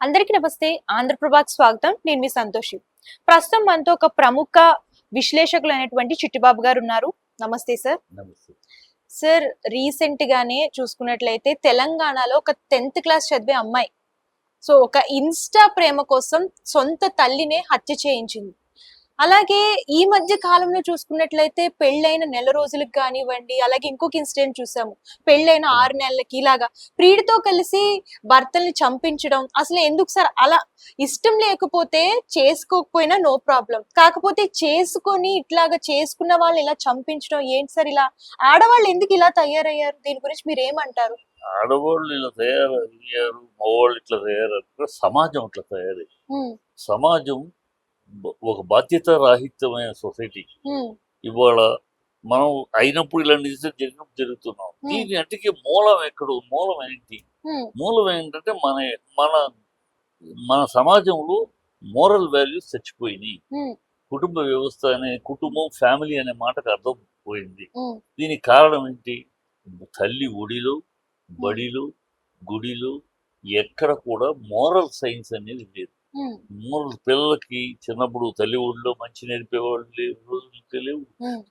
అందరికీ నమస్తే. ఆంధ్రప్రభకి స్వాగతం. నేను మీ సంతోషి. ప్రస్తుతం మనతో ఒక ప్రముఖ విశ్లేషకులు అయినటువంటి చిట్టిబాబు గారు ఉన్నారు. నమస్తే సార్. నమస్తే. సార్, రీసెంట్ గానే చూసుకున్నట్లయితే తెలంగాణలో ఒక 10th క్లాస్ చదివే అమ్మాయి ఒక ఇన్స్టా ప్రేమ కోసం సొంత తల్లినే హత్య చేయించింది. అలాగే ఈ మధ్య కాలంలో చూసుకున్నట్లయితే పెళ్ళైన నెల రోజులకు కానివ్వండి, అలాగే ఇంకొక ఇన్సిడెంట్ చూసాము. పెళ్ళైన 6 నెలలకి ఇలాగా ప్రియుడితో కలిసి భర్తల్ని చంపించడం. అసలు ఎందుకు సార్ అలా? ఇష్టం లేకపోతే చేసుకోకపోయినా నో ప్రాబ్లం, కాకపోతే చేసుకొని ఇట్లాగా చేసుకున్న వాళ్ళు ఇలా చంపించడం ఏంటి సార్? ఇలా ఆడవాళ్ళు ఎందుకు ఇలా తయారయ్యారు? దీని గురించి మీరు ఏమంటారు? ఆడవాళ్ళు ఇలా తయారయ్యారు, మగవాళ్ళు ఇట్లా తయారయ్యారు, సమాజం అట్లా తయారయ్యి. సమాజం ఒక బాధ్యత రాహిత్యమైన సొసైటీ. ఇవాళ మనం అయినప్పుడు ఇలాంటి జరిగినప్పుడు జరుగుతున్నాం. దీని అంటే మూలం ఎక్కడ? మూలం ఏంటి? మూలం ఏంటంటే మన మన మన సమాజంలో మోరల్ వాల్యూస్ చచ్చిపోయినాయి. కుటుంబ వ్యవస్థ అనే కుటుంబం, ఫ్యామిలీ అనే మాటకు అర్థం పోయింది. దీనికి కారణం ఏంటి? తల్లి ఒడిలో, బడిలో, గుడిలో ఎక్కడ కూడా మోరల్ సైన్స్ అనేది లేదు. మోరల్ పిల్లలకి చిన్నప్పుడు తల్లి ఒడిలో మంచి నేర్పేవాళ్ళు రోజులు లేవు.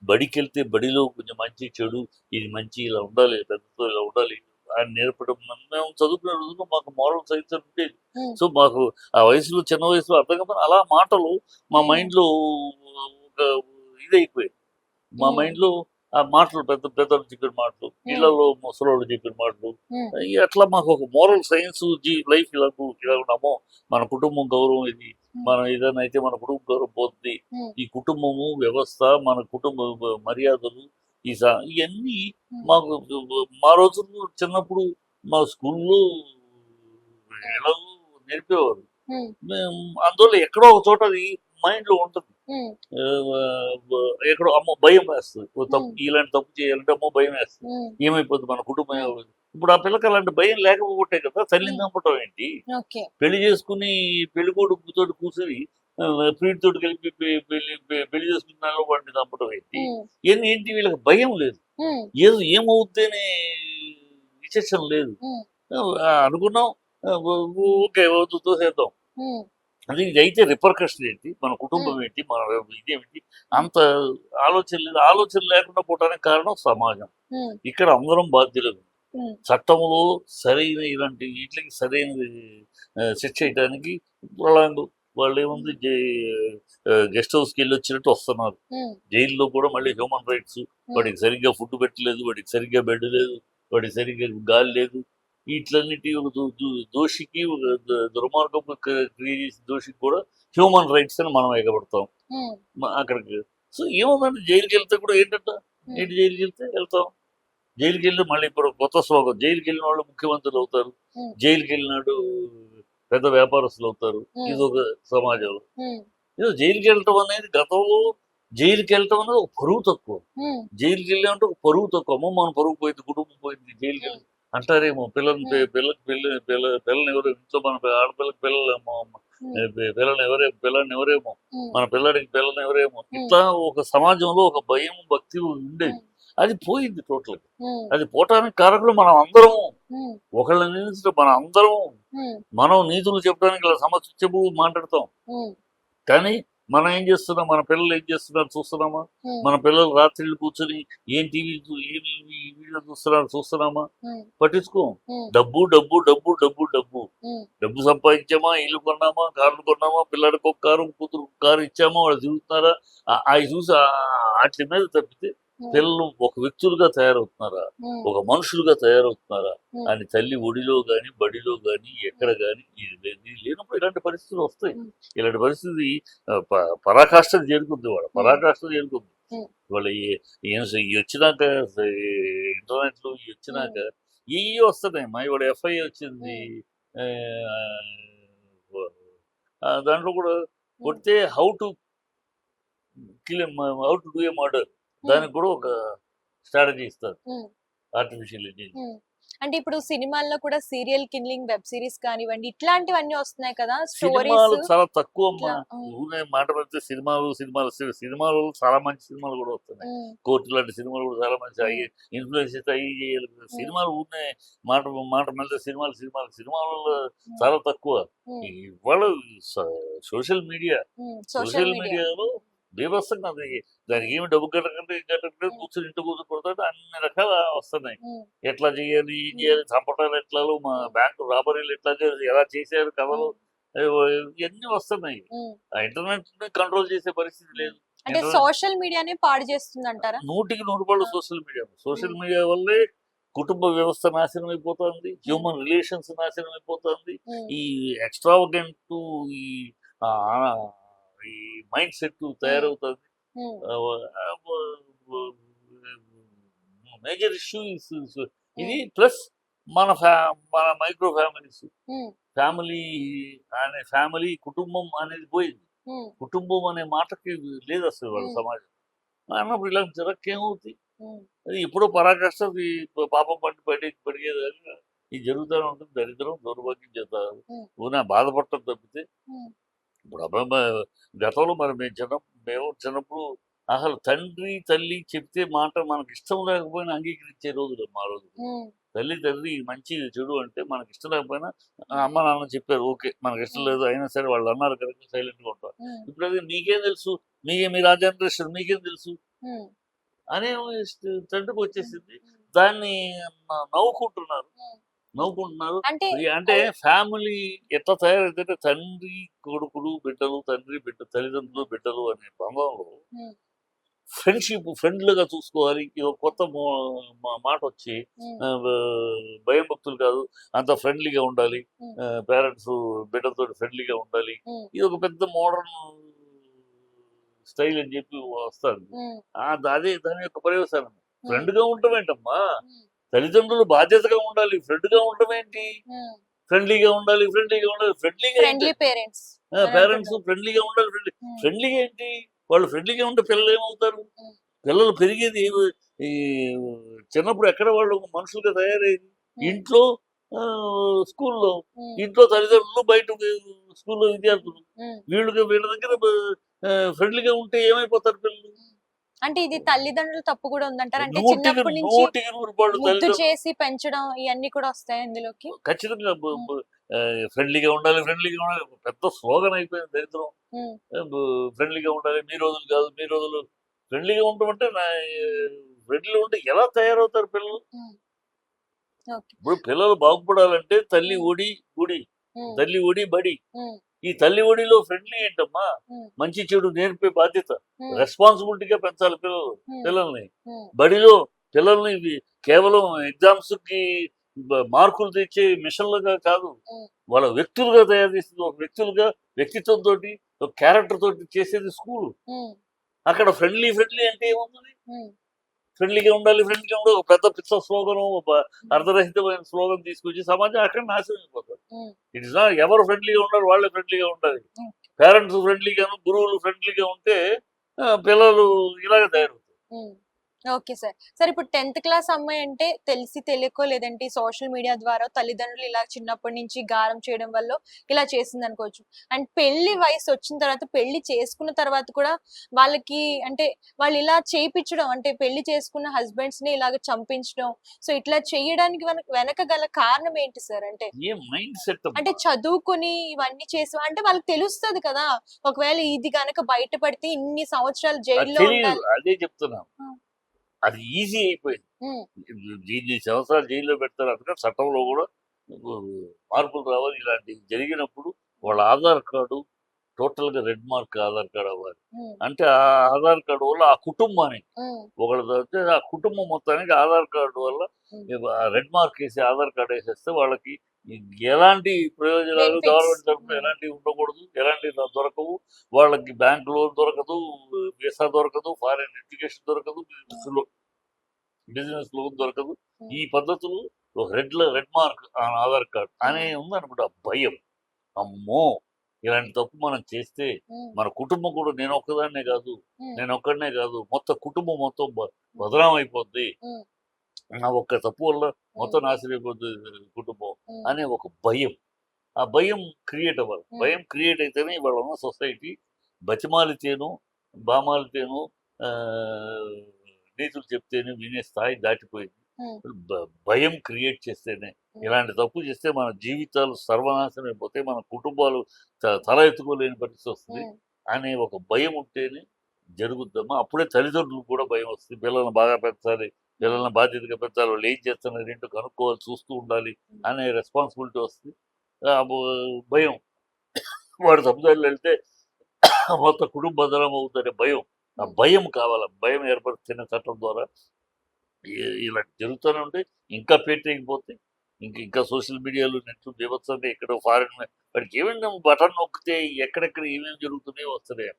బడికి వెళ్తే బడిలో కొంచెం మంచి చెడు, ఇది మంచి ఇలా ఉండాలి, పెద్దతో ఇలా ఉండాలి అని నేర్పడం. మేము చదువుకునే రోజుల్లో మాకు మోరల్ సైన్స్ అని ఉండేది. సో మాకు ఆ వయసులో, చిన్న వయసులో అర్థం కాదు. అలా మాటలు మా మైండ్లో ఒక ఇదైపోయింది. మా మైండ్లో ఆ మాటలు పెద్దలు చెప్పిన మాటలు, ఇళ్లలో ముసలోళ్ళు చెప్పిన మాటలు, అట్లా మాకు ఒక మోరల్ సైన్స్ లైఫ్ ఇలా ఉన్నామో మన కుటుంబం గౌరవం ఇది, మనం ఏదైనా అయితే మన కుటుంబ గౌరవం పోతుంది, ఈ కుటుంబము వ్యవస్థ, మన కుటుంబ మర్యాదలు, ఇవన్నీ మాకు మా రోజుల్లో చిన్నప్పుడు మా స్కూల్లో ఎలా నేర్పేవారు. అందువల్ల ఎక్కడో ఒక చోట అది మైండ్ లో ఉంటుంది. ఎక్కడో అమ్మ భయం వేస్తుంది, తప్పు ఇలాంటి తప్పు చేయాలంటే అమ్మో భయం వేస్తుంది, ఏమైపోతుంది మన కుటుంబం. ఇప్పుడు ఆ పిల్లకి అలాంటి భయం లేకపోతే కదా తల్లిని చంపటం ఏంటి? పెళ్లి చేసుకుని పెళ్లి కొడుకుతో కూర్చొని ప్రియుడితోటి కలిపి పెళ్లి చేసుకున్న వాడిని చంపటం ఏంటి? ఏంటి వీళ్ళకి భయం లేదు, ఏమవుద్ది అనే విశేషం లేదు. అనుకున్నాం, ఓకే తోసేద్దాం. అది ఇది అయితే రిపర్కషన్ ఏంటి, మన కుటుంబం ఏంటి, మన ఇదేమిటి, అంత ఆలోచన లేదు. ఆలోచన లేకుండా పోవడానికి కారణం సమాజం. ఇక్కడ అందరం బాధ్యులు. చట్టంలో సరైన ఇలాంటి వీటికి సరైన శిక్ష చేయడానికి వాళ్ళు ఏముంది, గెస్ట్ హౌస్కి వెళ్ళి వచ్చినట్టు వస్తున్నారు. జైల్లో కూడా మళ్ళీ హ్యూమన్ రైట్స్, వాడికి సరిగ్గా ఫుడ్ పెట్టలేదు, వాడికి సరిగ్గా బెడ్ లేదు, వాడికి సరిగ్గా గాలి లేదు. వీటిలన్నిటి దోషికి, దుర్మార్గం క్రియేట్ చేసిన దోషికి కూడా హ్యూమన్ రైట్స్ అని మనం ఎగబడతాం అక్కడికి. సో ఏముందంటే జైలుకి వెళ్తే కూడా ఏంటంట, ఏంటి జైలుకి వెళ్తాం. జైలుకి వెళ్ళి మళ్ళీ ఇప్పుడు కొత్త శ్లోకం, జైలుకి వెళ్ళిన వాళ్ళు ముఖ్యమంత్రులు అవుతారు, జైలుకి వెళ్ళినాడు పెద్ద వ్యాపారస్తులు అవుతారు. ఇది ఒక సమాజంలో. ఏదో జైలుకి వెళ్ళటం అనేది, గతంలో జైలుకి వెళ్ళటం అనేది ఒక పరువు తక్కువ. జైలుకి వెళ్ళామంటే ఒక పరువు తక్కువ. అమ్మ మన పరువు పోయింది, కుటుంబం పోయింది జైలుకి వెళ్ళి అంటారేమో. పిల్లల్ని ఎవరో ఇంట్లో, మన ఆడపిల్లకి పిల్లని ఎవరేమో, మన పిల్లడికి పిల్లని ఎవరేమో, ఇట్లా ఒక సమాజంలో ఒక భయం, భక్తి ఉండేది. అది పోయింది టోటల్. అది పోవటానికి కారకులు మనం అందరం. ఒకళ్ళని నిందించడం మన అందరం. మనం నీతులు చెప్పడానికి ఇలా సమస్య చెప్పు మాట్లాడతాం, కానీ మనం ఏం చేస్తున్నాం, మన పిల్లలు ఏం చేస్తున్నారు చూస్తున్నామా? మన పిల్లలు రాత్రిళ్ళు కూర్చొని ఏం టీవీ వీడియో చూస్తున్నామా? పట్టించుకోం. డబ్బు డబ్బు డబ్బు డబ్బు డబ్బు డబ్బు సంపాదించామా, ఇల్లు కొన్నామా, కార్లు కొన్నామా, పిల్లడికి ఒక కారు, కూతురు కారు ఇచ్చామా, వాళ్ళు తిరుగుతున్నారా, అవి చూసి వాటి మీద తప్పితే పిల్లలు ఒక వ్యక్తులుగా తయారవుతున్నారా, ఒక మనుషులుగా తయారవుతున్నారా అని తల్లి ఒడిలో గాని, బడిలో గాని, ఎక్కడ గాని లేనప్పుడు ఇలాంటి పరిస్థితులు వస్తాయి. ఇలాంటి పరిస్థితి పరాకాష్ఠకు చేరుకుంది. పరాకాష్ఠకు చేరుకుంది. వాళ్ళు వచ్చినాక, ఇంటర్నెట్ లో వచ్చినాక ఇవి వస్తున్నాయి. మా ఇవాడు ఎఫ్ఐ వచ్చింది, దాంట్లో కూడా కొడితే how to do a murder, దానికి కూడా ఒక స్ట్రాటజీ ఇస్తారు ఆర్టిఫిషియల్ ఇంటెలిజెన్స్. అంటే ఇప్పుడు సినిమాల్లో కూడా సీరియల్ కిల్లింగ్ వెబ్ సిరీస్ కానివ్వండి ఇట్లాంటివన్నీ వస్తున్నాయి కదా స్టోరీస్ సినిమాలు చాలా తక్కువ అమ్మా. ఇట్లా ఊనే మాట పడితే సినిమాలు చాలా మంచి సినిమాలు కూడా వస్తున్నాయి. కోర్టు లాంటి సినిమాలు కూడా చాలా మంచి అయ్యి ఇన్ఫ్లుయెన్స్ అయితే అయ్యి చేయాలి. సినిమాలు ఊనే మాట మాట మీద సినిమాలు చాలా తక్కువ. ఇవాళ సోషల్ మీడియా సోషల్ మీడియా మీడియాలో బీభత్సంగా దానికి ఏమి డబ్బు కట్టకంటే కూర్చొని ఇంటి కూర్చొని కొడతాడు అన్ని రకాల వస్తున్నాయి. ఎట్లా చేయాలి ఏం చేయాలి చంపటాలు ఎట్లా మా బ్యాంకు రాబరీలు ఎట్లా చేయాలి ఎలా చేశారు కథలు ఇవన్నీ వస్తున్నాయి. ఆ ఇంటర్నెట్ కంట్రోల్ చేసే పరిస్థితి లేదు. అంటే సోషల్ మీడియానే పాడు చేస్తుంది అంటారా? 100% సోషల్ మీడియా వల్లే కుటుంబ వ్యవస్థ నాశనం అయిపోతుంది. హ్యూమన్ రిలేషన్స్ నాశనం అయిపోతుంది. ఈ ఎక్స్ట్రావగెంట్ ఈ ఆ, ఈ మైండ్ సెట్ తయారవుతుంది. మేజర్ ఇష్యూ ఇది. ప్లస్ మన మైక్రో ఫ్యామిలీ కుటుంబం అనేది పోయింది. కుటుంబం అనే మాటకి లేదు అసలు వాళ్ళ సమాజం. అన్నప్పుడు ఇలా జరగకేమవుతుంది? అది ఎప్పుడో పరాకాష్ట పాపం పడిగేదాకా ఇది జరుగుతూనే ఉంటుంది. దరిద్రం దౌర్భాగ్యం చేస్తారు. ఊనా బాధపడటం తప్పితే ఇప్పుడు అబ్బాయి గతంలో మరి మేము చిన్నప్పుడు అసలు తండ్రి తల్లి చెప్తే మాట మనకి ఇష్టం లేకపోయినా అంగీకరించే రోజులు మా రోజు. తల్లి తండ్రి మంచి చెడు అంటే మనకి ఇష్టం లేకపోయినా అమ్మ నాన్న చెప్పారు ఓకే మనకి ఇష్టం లేదు అయినా సరే వాళ్ళు అన్నారు కనుక సైలెంట్ గా ఉంటారు. ఇప్పుడు అది మీకేం తెలుసు మీరు ఆ జనరేషన్ మీకేం తెలుసు అనే తండ్రికి వచ్చేసింది. దాన్ని నవ్వుకుంటున్నారు. అంటే ఫ్యామిలీ ఎట్లా తయారైతే తండ్రి కొడుకులు బిడ్డలు తల్లిదండ్రులు బిడ్డలు అనే బంధంలో ఫ్రెండ్లుగా చూసుకోవాలి. ఇది ఒక కొత్త మాట వచ్చి భయం భక్తులు కాదు అంత ఫ్రెండ్లీగా ఉండాలి. పేరెంట్స్ బిడ్డలతో ఫ్రెండ్లీగా ఉండాలి. ఇది ఒక పెద్ద మోడర్న్ స్టైల్ అని చెప్పి వస్తాడు. అదే దాని యొక్క పర్యవసానం. ఫ్రెండ్ గా ఉండటమేంటమ్మా? తల్లిదండ్రులు బాధ్యతగా ఉండాలి. ఫ్రెండ్ గా ఉండటం ఏంటి? ఫ్రెండ్లీగా ఉండాలి. పేరెంట్స్ ఫ్రెండ్లీగా ఉండాలి. ఫ్రెండ్లీగా ఏంటి? వాళ్ళు ఫ్రెండ్లీగా ఉంటే పిల్లలు ఏమవుతారు? పిల్లలు పెరిగేది ఈ చిన్నప్పుడు ఎక్కడ వాళ్ళు మనుషులుగా తయారయ్యేది ఇంట్లో, స్కూల్లో. ఇంట్లో తల్లిదండ్రులు, బయట స్కూల్లో విద్యార్థులు. వీళ్ళ దగ్గర ఫ్రెండ్లీగా ఉంటే ఏమైపోతారు పిల్లలు? అంటే ఇది తల్లిదండ్రులు తప్పు కూడా ఉందంటారు. అంటే చిన్నప్పటి నుంచి ముద్దు చేసి పెంచడం ఇవన్నీ కూడా వస్తాయి ఇందులోకి. ఖచ్చితంగా ఫ్రెండ్లీగా ఉండాలి. పెద్ద స్లోగన్ అయిపోయింది దరిద్రం. ఫ్రెండ్లీగా ఉండాలి. మీ రోజులు ఫ్రెండ్లీగా ఉండటం అంటే ఫ్రెండ్లీగా ఉంటే ఎలా తయారవుతారు పిల్లలు? ఇప్పుడు పిల్లలు బాగుపడాలంటే తల్లి ఒడి గుడి, తల్లి ఒడి బడి. ఈ తల్లి ఒడిలో ఫ్రెండ్లీ ఏంటమ్మా? మంచి చెడు నేర్పే బాధ్యత, రెస్పాన్సిబిలిటీగా పెంచాలి పిల్లల్ని. బడిలో పిల్లల్ని కేవలం ఎగ్జామ్స్ కి మార్కులు తెచ్చే మిషన్లుగా కాదు, వాళ్ళ వ్యక్తులుగా తయారు చేసేది. ఒక వ్యక్తిత్వంతో ఒక క్యారెక్టర్ తోటి చేసేది స్కూల్. అక్కడ ఫ్రెండ్లీ అంటే ఏముంది? ఫ్రెండ్లీగా ఉండాలి. ఒక పెద్ద పిచ్చ స్లోగన్, అర్ధరహితమైన స్లోగన్ తీసుకొచ్చి సమాజం అక్కడ నాశనం అయిపోతుంది. ఇట్ ఇస్ నాట్ ఎవరు ఫ్రెండ్లీగా ఉండాలి వాళ్ళే ఫ్రెండ్లీగా ఉండాలి. పేరెంట్స్ ఫ్రెండ్లీగాను గురువులు ఫ్రెండ్లీగా ఉంటే పిల్లలు ఇలాగే తయారవుతారు. ఓకే సార్ ఇప్పుడు 10th క్లాస్ అమ్మాయి అంటే తెలిసి తెలియకో లేదంటే సోషల్ మీడియా ద్వారా తల్లిదండ్రులు ఇలా చిన్నప్పటి నుంచి గారం చేయడం వల్ల ఇలా చేసింది అనుకోవచ్చు. అండ్ పెళ్లి వయసు వచ్చిన తర్వాత పెళ్లి చేసుకున్న తర్వాత కూడా వాళ్ళకి అంటే వాళ్ళు ఇలా చేయించడం అంటే పెళ్లి చేసుకున్న హస్బెండ్స్ ని ఇలాగ చంపించడం, సో ఇట్లా చేయడానికి వెనక గల కారణం ఏంటి సార్? అంటే చదువుకొని ఇవన్నీ చేసి అంటే వాళ్ళకి తెలుస్తుంది కదా, ఒకవేళ ఇది గనక బయటపడితే ఇన్ని సంవత్సరాలు జైల్లో ఉండాలి. అదే చెప్తున్నా, అది ఈజీ అయిపోయింది. దీన్ని సంవత్సరాలు జైల్లో పెడతారు. అందుకని చట్టంలో కూడా మార్పులు రావాలి. ఇలాంటివి జరిగినప్పుడు వాళ్ళ ఆధార్ కార్డు టోటల్ గా రెడ్ మార్క్ ఆధార్ కార్డు అవ్వాలి. అంటే ఆ ఆధార్ కార్డు వల్ల ఆ కుటుంబానికి ఆ కుటుంబం మొత్తానికి ఆధార్ కార్డు వల్ల రెడ్ మార్క్ వేసి ఆధార్ కార్డు వేసేస్తే వాళ్ళకి ఎలాంటి ప్రయోజనాలు గవర్నమెంట్ తరఫున ఎలాంటివి ఉండకూడదు, ఎలాంటి దొరకవు. వాళ్ళకి బ్యాంక్ లోన్ దొరకదు, వీసా దొరకదు, ఫారెన్ ఎడ్యుకేషన్ దొరకదు, బిజినెస్ లోన్ దొరకదు. ఈ పద్ధతులు రెడ్ మార్క్ ఆధార్ కార్డ్ అనే ఉందనుకుంటా. భయం, అమ్మో ఇలాంటి తప్పు మనం చేస్తే మన కుటుంబం కూడా నేను ఒక్కదాన్నే కాదు మొత్తం కుటుంబం మొత్తం బదనాం అయిపోద్ది నా ఒక్క తప్పు వల్ల మొత్తం నాశనం అయిపోతుంది కుటుంబం అనే ఒక భయం. ఆ భయం క్రియేట్ అవ్వాలి. భయం క్రియేట్ అయితేనే ఇవాళ ఉన్న సొసైటీ బతిమాలితేను, బామాలితేను, నీతులు చెప్తేనే వినే స్థాయి దాటిపోయింది. భయం క్రియేట్ చేస్తేనే, ఇలాంటి తప్పు చేస్తే మన జీవితాలు సర్వనాశనం అయిపోతాయి, మన కుటుంబాలు తల ఎత్తుకోలేని పరిస్థితి వస్తుంది అనే ఒక భయం ఉంటేనే జరుగుద్దమ్మా. అప్పుడే తల్లిదండ్రులు కూడా భయం వస్తుంది. పిల్లల్ని బాగా పెంచాలి, పిల్లల్ని బాధ్యతగా పెంచాలి, వాళ్ళు ఏం చేస్తున్నారు ఏంటో కనుక్కోవాలి, చూస్తూ ఉండాలి అనే రెస్పాన్సిబిలిటీ వస్తుంది. భయం, వాడు తప్పుదారిలో వెళ్తే మొత్తం కుటుంబ బదనం అవుతుందనే భయం. ఆ భయం కావాలి. భయం ఏర్పడుతున్న చట్టం ద్వారా ఇలా జరుగుతూనే ఉంటే ఇంకా పెట్టేయకపోతే ఇంకా సోషల్ మీడియాలో నెట్ బీభత్సంగా ఇక్కడ ఫారెన్ వాడికి ఏమైనా బటన్ నొక్కితే ఎక్కడెక్కడ ఏమేమి జరుగుతున్నాయో వస్తున్నాయి.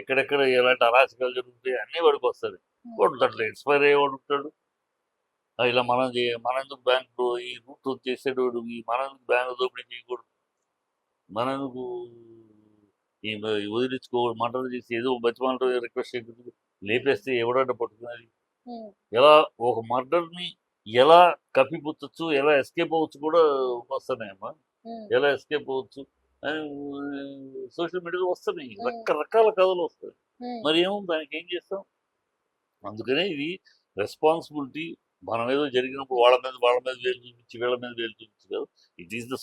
ఎక్కడెక్కడ ఎలాంటి అరాచకాలు జరుగుతాయి అన్నీ వాడికి వస్తుంది. వాడు దాంట్లో ఇన్స్పైర్ అయ్యేవాడు ఉంటాడు. ఇలా మన ఎందుకు బ్యాంకు ఈ రూట్ చేసేటోడు, ఈ మన ఎందుకు బ్యాంకు దోపిడీ చేయకూడదు, మన ఎందుకు ఈ వదిలించుకోకూడదు, మర్డర్ చేసి ఏదో బతిమాలతో రిక్వెస్ట్ చేయకూడదు, లేపేస్తే ఎవడన్నా పట్టుకున్నది. ఎలా ఒక మర్డర్ని ఎలా కప్పిపుచ్చచ్చు, ఎలా ఎస్కేప్ అవ్వచ్చు కూడా వస్తున్నాయమ్మా. ఎలా ఎస్కేప్ అవ్వచ్చు అని సోషల్ మీడియాలో వస్తున్నాయి, రకరకాల కథలు వస్తాయి. మరి ఏమో దానికి ఏం చేస్తాం? అందుకనే ఇది రెస్పాన్సిబిలిటీ. మనం ఏదో జరిగినప్పుడు వాళ్ళ మీద వేలు చూపించి వీళ్ళ మీద వేలు చూపించి కాదు. It is the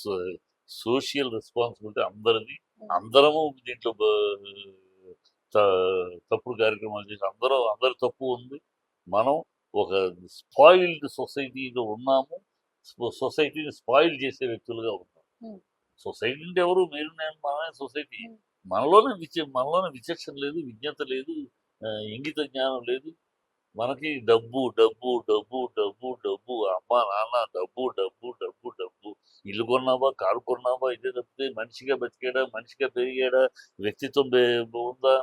social responsibility అందరిది. అందరము దీంట్లో తప్పుడు కార్యక్రమాలు చేసి అందరి తప్పు ఉంది. మనం ఒక స్పాయిల్డ్ సొసైటీలో ఉన్నాము. సొసైటీని స్పాయిల్ చేసే వ్యక్తులుగా ఉన్నాం. సొసైటీ అంటే ఎవరు? మీరు నేను మనమే సొసైటీ. మనలోనే విచక్షణ లేదు, విజ్ఞత లేదు, ఇంగిత జ్ఞానం లేదు. మనకి డబ్బు డబ్బు డబ్బు డబ్బు డబ్బు, అమ్మ నాన్న డబ్బు డబ్బు డబ్బు డబ్బు. ఇల్లు కొన్నావా, కారు కొన్నావా, ఇదే తప్పితే మనిషిగా బతికాడా, మనిషిగా పెరిగాడా, వ్యక్తిత్వం ఉందా,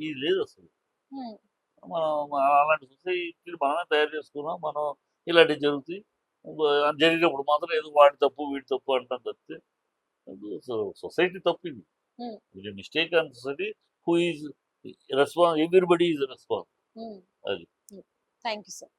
ఇది లేదు అసలు. మనం అలాంటి సొసైటీని మనమే తయారు చేసుకున్నాం. మనం ఇలాంటివి జరుగుతాయి. జరిగినప్పుడు మాత్రం ఏదో వాడి తప్పు వీడి తప్పు అంటాం తప్పితే సొసైటీ తప్పు. ఇది mistake on society. Who is response? Everybody is response. అది. Thank you sir.